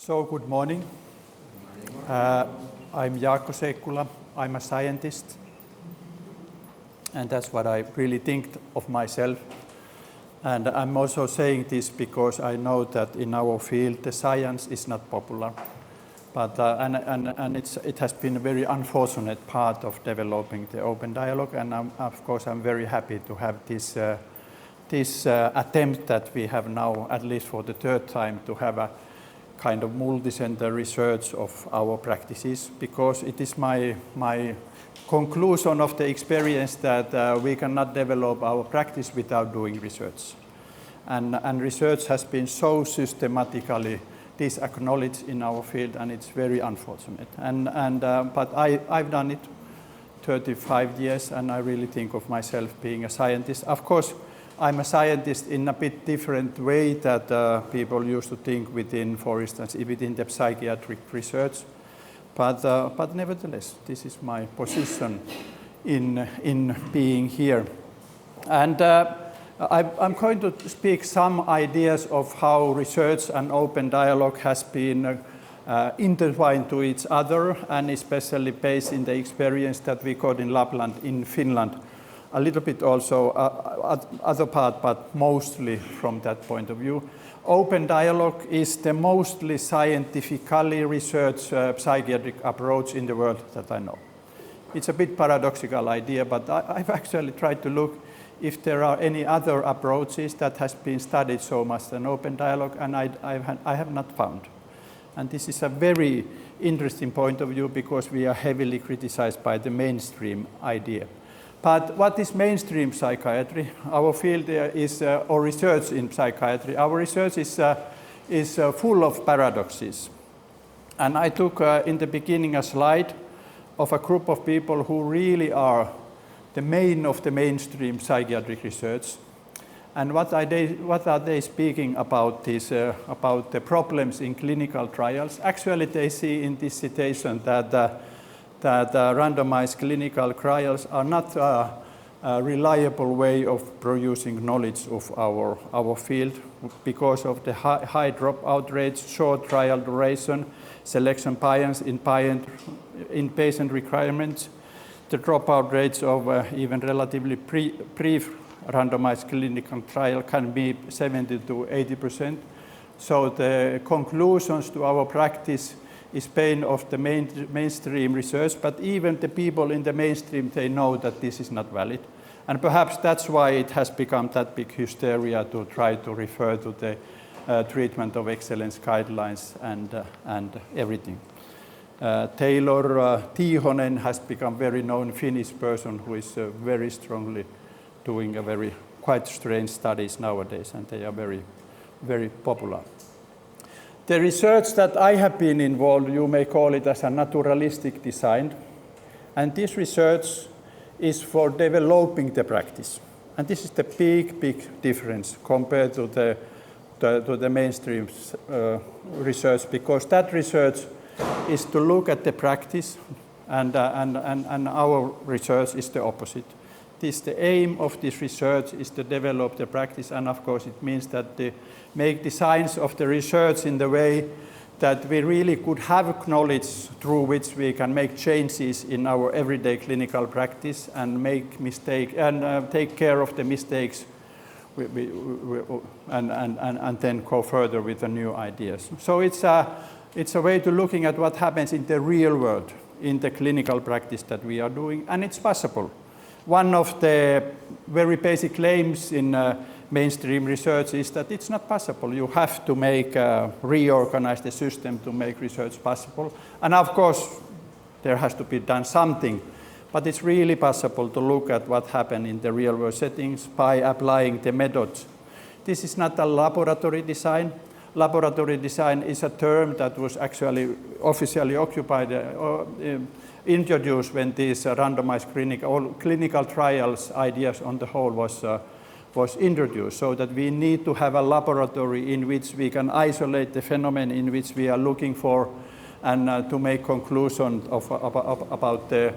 So, good morning. I'm Jaakko Seikkula. I'm a scientist, and that's what I really think of myself. And I'm also saying this because I know that in our field the science is not popular, but it has been a very unfortunate part of developing the open dialogue. And of course I'm very happy to have this attempt that we have now, at least for the third time, to have a kind of multi-center research of our practices, because it is my conclusion of the experience that we cannot develop our practice without doing research. And research has been so systematically disacknowledged in our field, and it's very unfortunate. But I've done it 35 years, and I really think of myself being a scientist. Of course, I'm a scientist in a bit different way that people used to think within, for instance, within the psychiatric research. But nevertheless, this is my position in being here. And I'm going to speak some ideas of how research and open dialogue has been intertwined to each other, and especially based in the experience that we got in Lapland in Finland. A little bit also other part, but mostly from that point of view. Open dialogue is the mostly scientifically researched psychiatric approach in the world that I know. It's a bit paradoxical idea, but I've actually tried to look if there are any other approaches that has been studied so much than open dialogue, and I have not found. And this is a very interesting point of view because we are heavily criticized by the mainstream idea. But what is mainstream psychiatry? Our field is, or research in psychiatry, our research is full of paradoxes. And I took in the beginning a slide of a group of people who really are the main of the mainstream psychiatric research. And what are they speaking about this, about the problems in clinical trials? Actually, they see in this citation that randomized clinical trials are not a reliable way of producing knowledge of our field because of the high dropout rates, short trial duration, selection bias in patient requirements. The dropout rates of even relatively pre-randomized clinical trial can be 70 to 80%. So the conclusions to our practice is pain of the mainstream research, but even the people in the mainstream, they know that this is not valid. And perhaps that's why it has become that big hysteria to try to refer to the treatment of excellence guidelines and everything. Taylor Tiihonen has become very known Finnish person who is very strongly doing a quite strange studies nowadays, and they are very, very popular. The research that I have been involved, you may call it as a naturalistic design. And this research is for developing the practice. And this is the big difference compared to the mainstream research, because that research is to look at the practice, and our research is the opposite. The aim of this research is to develop the practice, and of course it means that they make designs of the research in the way that we really could have knowledge through which we can make changes in our everyday clinical practice and make mistakes and take care of the mistakes and then go further with the new ideas. So it's a way to looking at what happens in the real world, in the clinical practice that we are doing, and it's possible. One of the very basic claims in mainstream research is that it's not possible. You have to reorganize the system to make research possible. And of course, there has to be done something. But it's really possible to look at what happened in the real world settings by applying the methods. This is not a laboratory design. Laboratory design is a term that was actually officially introduced when these randomized clinical trials ideas on the whole was introduced, so that we need to have a laboratory in which we can isolate the phenomenon in which we are looking for and to make conclusions about the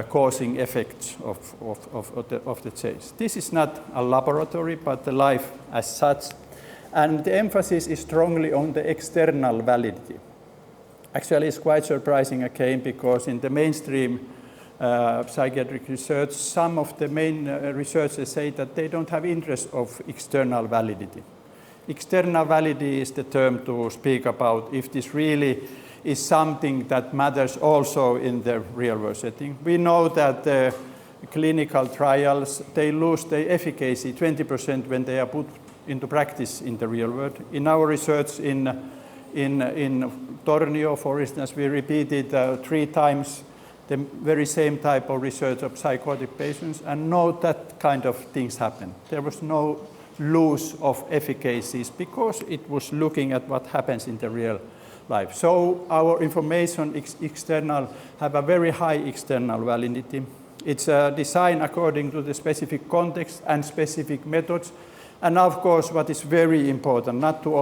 causing effects of the change. This is not a laboratory, but the life as such. And the emphasis is strongly on the external validity. Actually, it's quite surprising again, because in the mainstream psychiatric research, some of the main researchers say that they don't have interest of external validity. External validity is the term to speak about if this really is something that matters also in the real world setting. We know that the clinical trials, they lose their efficacy 20% when they are put into practice in the real world. In our research in Tornio, for instance, we repeated 3 times the very same type of research of psychotic patients, and no that kind of things happened. There was no loss of efficacies because it was looking at what happens in the real life. So our information external have a very high external validity. It's designed according to the specific context and specific methods. And of course, what is very important, not to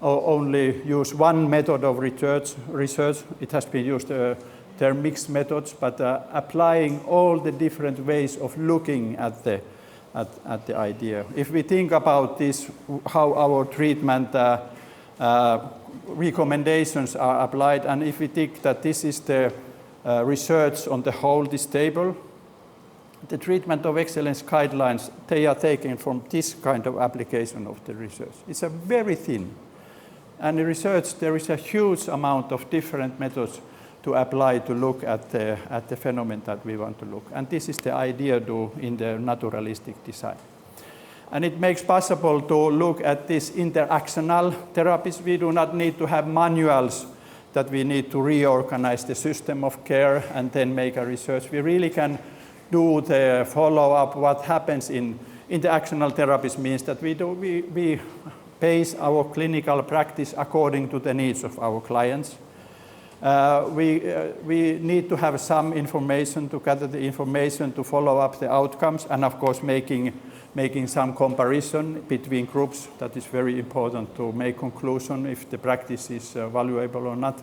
only use one method of research. It has been used, they're mixed methods, but applying all the different ways of looking at the idea. If we think about this, how our treatment recommendations are applied, and if we think that this is the research on the whole, this table, the treatment of excellence guidelines, they are taken from this kind of application of the research. It's a very thin. And in research, there is a huge amount of different methods to apply to look at the phenomenon that we want to look. And this is the idea in the naturalistic design. And it makes possible to look at this interactional therapies. We do not need to have manuals that we need to reorganize the system of care and then make a research. We really can do the follow-up. What happens in interactional therapies means that we base our clinical practice according to the needs of our clients. We need to have some information to gather the information to follow up the outcomes, and of course making some comparison between groups. That is very important to make conclusion if the practice is valuable or not.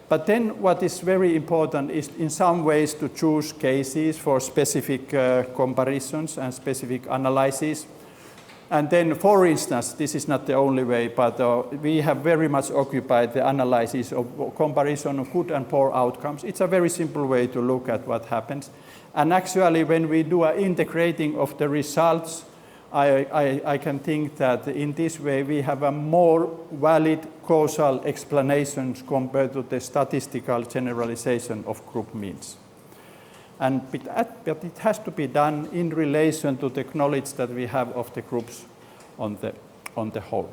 But then what is very important is in some ways to choose cases for specific comparisons and specific analyses. And then, for instance, this is not the only way, but we have very much occupied the analysis of comparison of good and poor outcomes. It's a very simple way to look at what happens. And actually, when we do an integrating of the results, I can think that in this way we have a more valid causal explanations compared to the statistical generalization of group means. But it has to be done in relation to the knowledge that we have of the groups on the whole.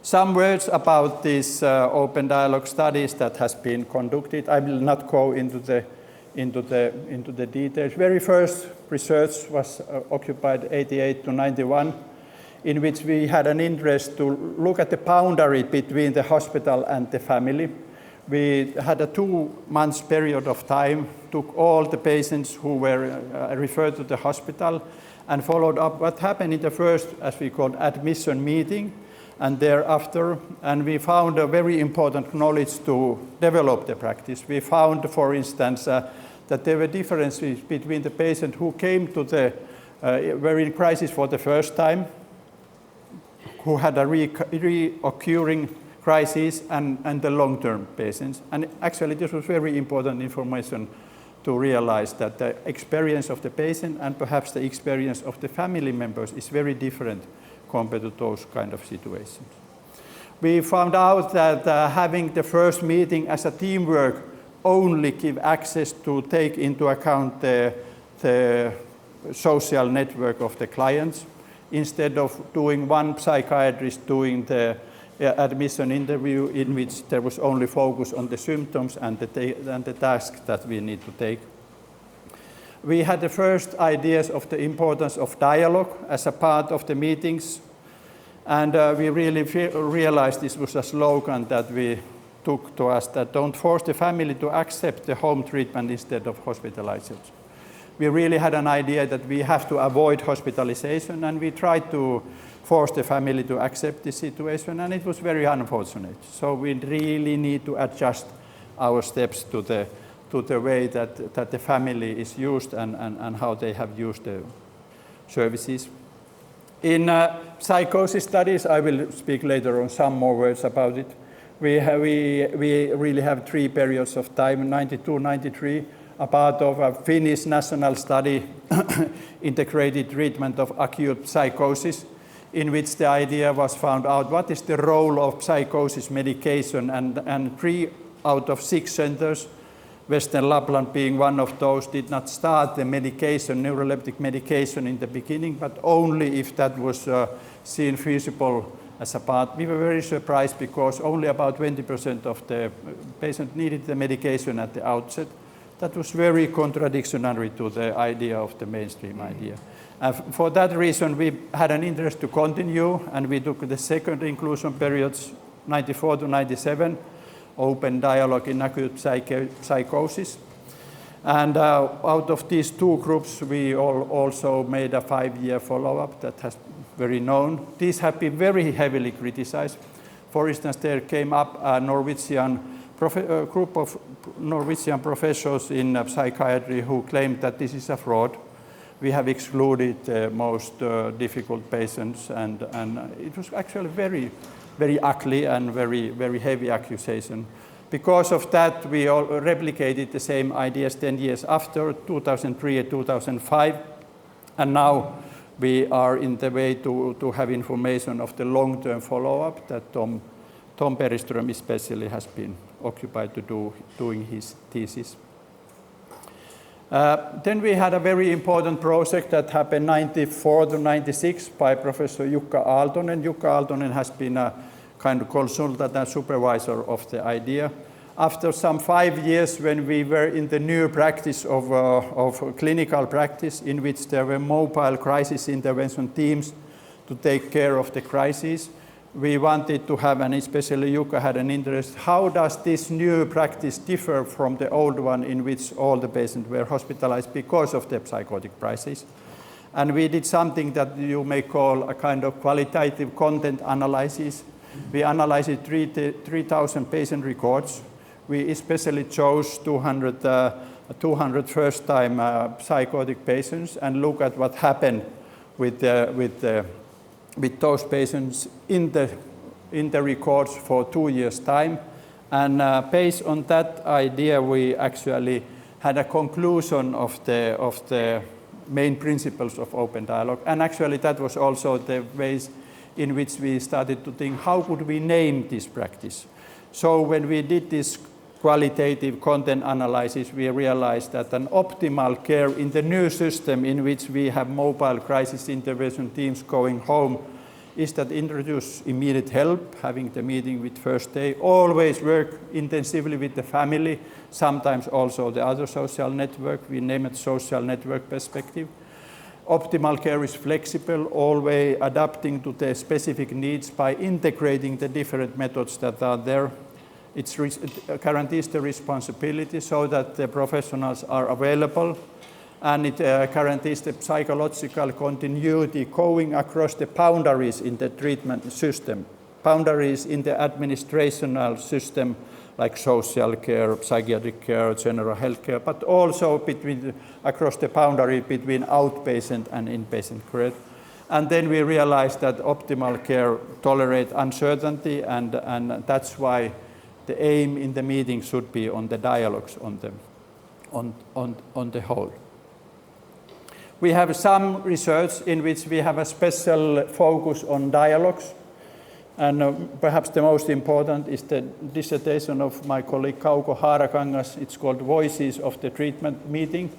Some words about these open dialogue studies that has been conducted. I will not go into the details. Very first research was occupied 88 to 91, in which we had an interest to look at the boundary between the hospital and the family. We had a 2 months period of time, took all the patients who were referred to the hospital and followed up what happened in the first, as we call, admission meeting and thereafter. And we found a very important knowledge to develop the practice. We found, for instance, that there were differences between the patient who came to were in crisis for the first time, who had a reoccurring crisis, and the long-term patients. And actually this was very important information to realize that the experience of the patient and perhaps the experience of the family members is very different compared to those kind of situations. We found out that having the first meeting as a teamwork only give access to take into account the social network of the clients, instead of doing one psychiatrist doing the admission interview in which there was only focus on the symptoms and the tasks that we need to take. We had the first ideas of the importance of dialogue as a part of the meetings, and we really realized this was a slogan that we took to us, that don't force the family to accept the home treatment instead of hospitalization. We really had an idea that we have to avoid hospitalization, and we tried to force the family to accept the situation, and it was very unfortunate. So we really need to adjust our steps to the way that the family is used and how they have used the services. In psychosis studies, I will speak later on some more words about it. We really have 3 periods of time, 92, 93, a part of a Finnish national study, integrated treatment of acute psychosis, in which the idea was found out what is the role of psychosis medication, and 3 out of 6 centers, Western Lapland being one of those, did not start the medication, neuroleptic medication in the beginning, but only if that was seen feasible as a part. We were very surprised because only about 20% of the patients needed the medication at the outset. That was very contradictory to the idea of the mainstream idea. For that reason, we had an interest to continue, and we took the second inclusion periods, 94 to 97, open dialogue in acute psychosis. And out of these 2 groups, we also made a 5-year follow-up that has very known. These have been very heavily criticized. For instance, there came up a group of Norwegian professors in psychiatry who claimed that this is a fraud. We have excluded the most difficult patients, and it was actually very, very ugly and very, very heavy accusation. Because of that, we all replicated the same ideas 10 years after, 2003 and 2005, and now we are in the way to have information of the long-term follow-up that Tom Periström especially has been occupied to doing his thesis. Then we had a very important project that happened 94 to 96 by Professor Jukka Aaltonen. Jukka Aaltonen has been a kind of consultant and supervisor of the idea. After some 5 years, when we were in the new practice of clinical practice, in which there were mobile crisis intervention teams to take care of the crises, we wanted to have, and especially Jukka had an interest, how does this new practice differ from the old one in which all the patients were hospitalized because of the psychotic crisis? And we did something that you may call a kind of qualitative content analysis. We analyzed 3,000 patient records. We especially chose 200 first-time psychotic patients and look at what happened with those patients in the records for 2 years' time. And based on that idea, we actually had a conclusion of the main principles of open dialogue. And actually, that was also the ways in which we started to think, how could we name this practice? So when we did this qualitative content analysis, we realized that an optimal care in the new system in which we have mobile crisis intervention teams going home is that introduce immediate help, having the meeting with first day, always work intensively with the family, sometimes also the other social network. We name it social network perspective. Optimal care is flexible, always adapting to the specific needs by integrating the different methods that are there. It guarantees the responsibility so that the professionals are available, and it guarantees the psychological continuity going across the boundaries in the treatment system, boundaries in the administrational system like social care, psychiatric care, general health care, but also across the boundary between outpatient and inpatient care. And then we realized that optimal care tolerates uncertainty, and that's why the aim in the meeting should be on the dialogues on the whole. We have some research in which we have a special focus on dialogues, and perhaps the most important is the dissertation of my colleague Kauko Haarakangas. It's called Voices of the Treatment Meeting.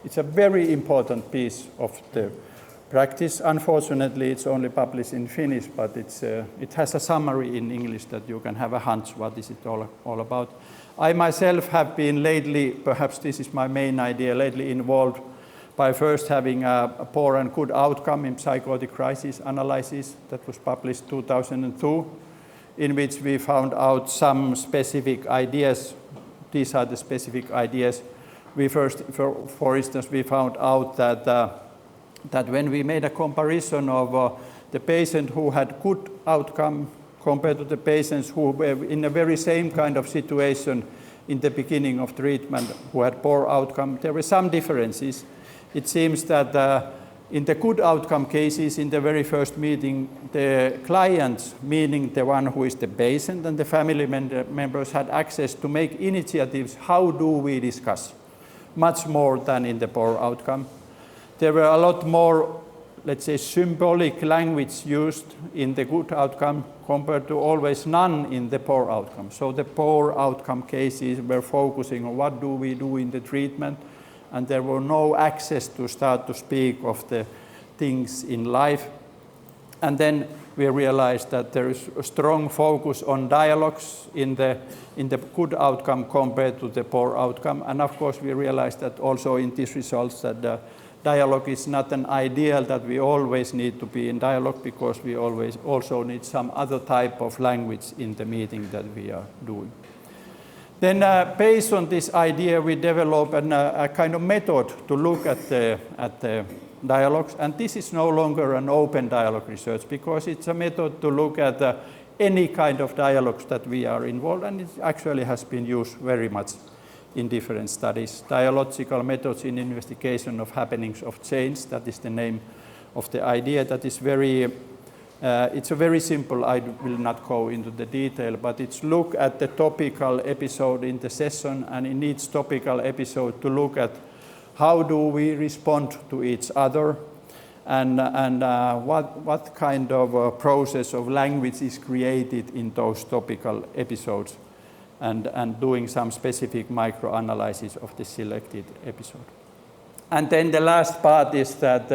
It's a very important piece of the practice. Unfortunately, it's only published in Finnish, but it has a summary in English that you can have a hunch what is it all about. I myself have been lately, perhaps this is my main idea, lately involved by first having a poor and good outcome in psychotic crisis analysis that was published 2002, in which we found out some specific ideas. These are the specific ideas. For instance, we found out that when we made a comparison of the patient who had good outcome compared to the patients who were in a very same kind of situation in the beginning of treatment who had poor outcome, there were some differences. It seems that In the good outcome cases, in the very first meeting, the clients, meaning the one who is the patient and the family members, had access to make initiatives. How do we discuss? Much more than in the poor outcome. There were a lot more, let's say, symbolic language used in the good outcome compared to always none in the poor outcome. So the poor outcome cases were focusing on what do we do in the treatment, and there were no access to start to speak of the things in life. And then we realized that there is a strong focus on dialogues in the good outcome compared to the poor outcome. And of course we realized that also in these results that the dialogue is not an ideal that we always need to be in dialogue, because we always also need some other type of language in the meeting that we are doing. Then based on this idea, we developed a kind of method to look at the dialogues. And this is no longer an open dialogue research, because it's a method to look at any kind of dialogues that we are involved, and it actually has been used very much in different studies. Dialogical methods in investigation of happenings of change, that is the name of the idea. That is very it's a very simple, I will not go into the detail, but it's look at the topical episode in the session, and in each topical episode to look at how do we respond to each other, and what kind of process of language is created in those topical episodes, and doing some specific microanalysis of the selected episode. And then the last part is that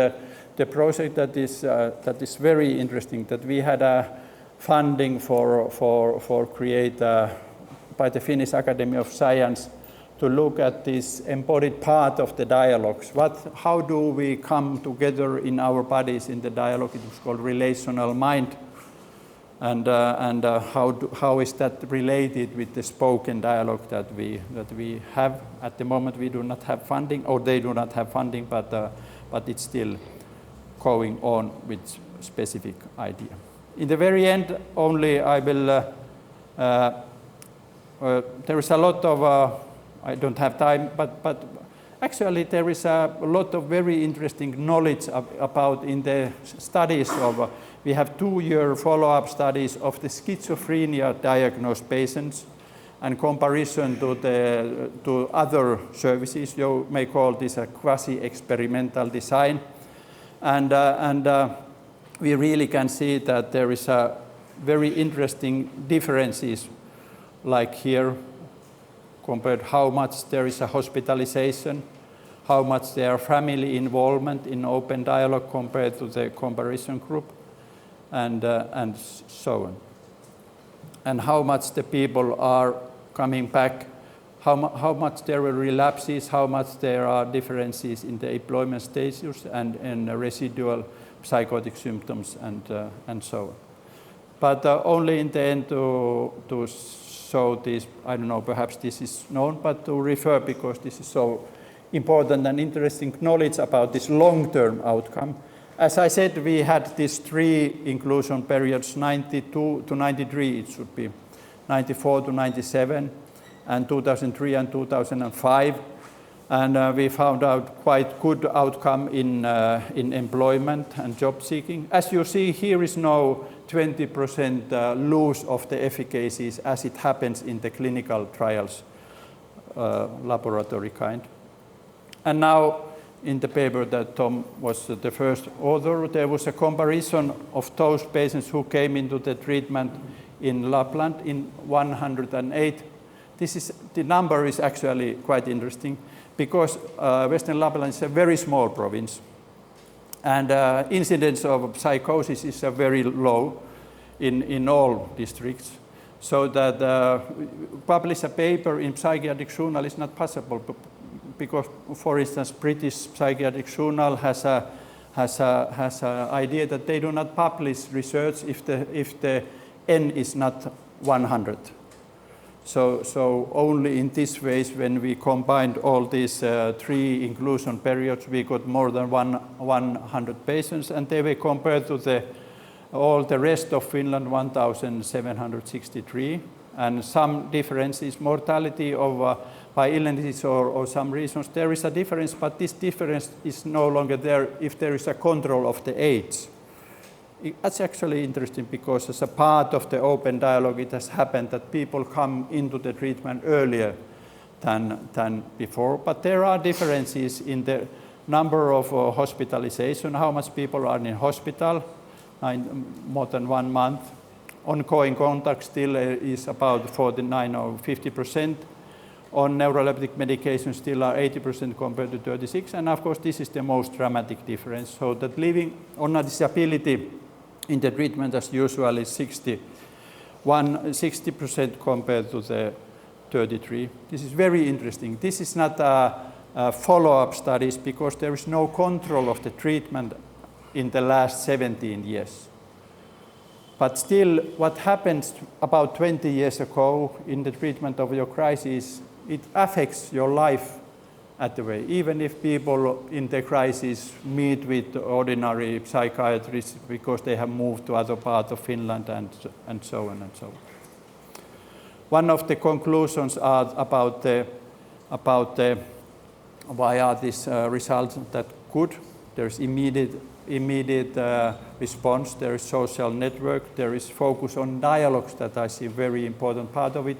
the project that is very interesting, that we had a funding for create by the Finnish Academy of Science to look at this embodied part of the dialogues. How do we come together in our bodies in the dialogue? It was called relational mind, and how is that related with the spoken dialogue that we have at the moment? We do not have funding, or they do not have funding, but it's still going on with specific idea. In the very end, only I will, there is a lot of, I don't have time, but actually there is a lot of very interesting knowledge about in the studies of, we have 2-year follow-up studies of the schizophrenia diagnosed patients, and comparison to other services. You may call this a quasi-experimental design. And we really can see that there is a very interesting differences, like here, compared how much there is a hospitalization, how much there are family involvement in open dialogue compared to the comparison group, and so on. And how much the people are coming back, how much there are relapses, how much there are differences in the employment status and residual psychotic symptoms, and so on. But only in the end to show this, I don't know, perhaps this is known, but to refer, because this is so important and interesting knowledge about this long-term outcome. As I said, we had these 3 inclusion periods, 92 to 93, it should be 94 to 97, and 2003 and 2005. And we found out quite good outcome in employment and job seeking. As you see, here is no 20% loss of the efficacies as it happens in the clinical trials, laboratory kind. And now, in the paper that Tom was the first author, there was a comparison of those patients who came into the treatment in Lapland in 108. The number is actually quite interesting, because Western Lapland is a very small province, and incidence of psychosis is very low in all districts. So that publish a paper in psychiatric journal is not possible, because, for instance, British Psychiatric Journal has a idea that they do not publish research if the N is not 100. So only in this ways, when we combined all these 3 inclusion periods, we got more than 100 patients, and they were compared to all the rest of Finland, 1,763. and some difference is mortality of by illnesses or some reasons. There is a difference, but this difference is no longer there if there is a control of the age. That's actually interesting because as a part of the open dialogue, it has happened that people come into the treatment earlier than before. But there are differences in the number of hospitalization, how much people are in hospital, more than 1 month. Ongoing contact still is about 49 or 50%. On neuroleptic medication still are 80% compared to 36%. And of course, this is the most dramatic difference. So that living on a disability in the treatment as usual is 60% compared to the 33%. This is very interesting. This is not a follow-up studies because there is no control of the treatment in the last 17 years. But still, what happened about 20 years ago in the treatment of your crisis, it affects your life at the way. Even if people in the crisis meet with ordinary psychiatrists because they have moved to other parts of Finland and so on and so on. One of the conclusions are about why are these results that good. There's immediate response, there is social network, there is focus on dialogues that I see very important part of it.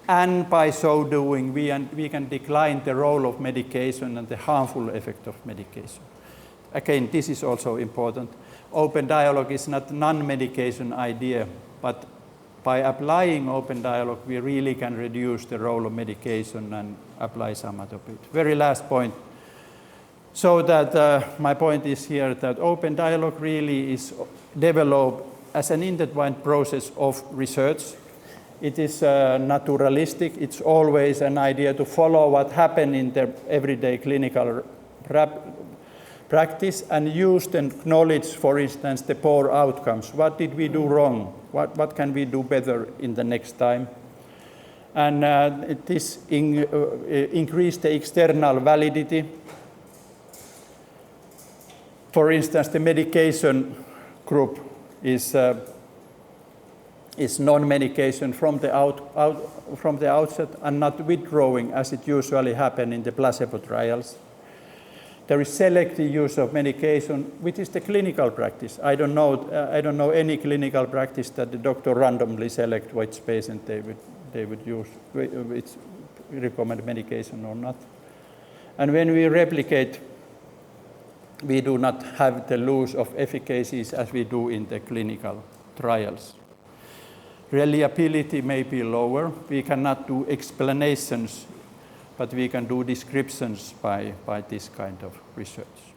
And by so doing, we can decline the role of medication and the harmful effect of medication. Again, this is also important. Open dialogue is not non-medication idea, but by applying open dialogue, we really can reduce the role of medication and apply some other bit. Very last point. So that my point is here that open dialogue really is developed as an intertwined process of research. It is naturalistic. It's always an idea to follow what happened in the everyday clinical practice and use the knowledge, for instance, the poor outcomes. What did we do wrong? What can we do better in the next time? And this increase the external validity. For instance, the medication group is non-medication from the outset and not withdrawing as it usually happens in the placebo trials. There is selective use of medication, which is the clinical practice. I don't know any clinical practice that the doctor randomly select which patient they would use, which recommend medication or not. And when we replicate, we do not have the loss of efficacies as we do in the clinical trials. Reliability may be lower. We cannot do explanations, but we can do descriptions by this kind of research.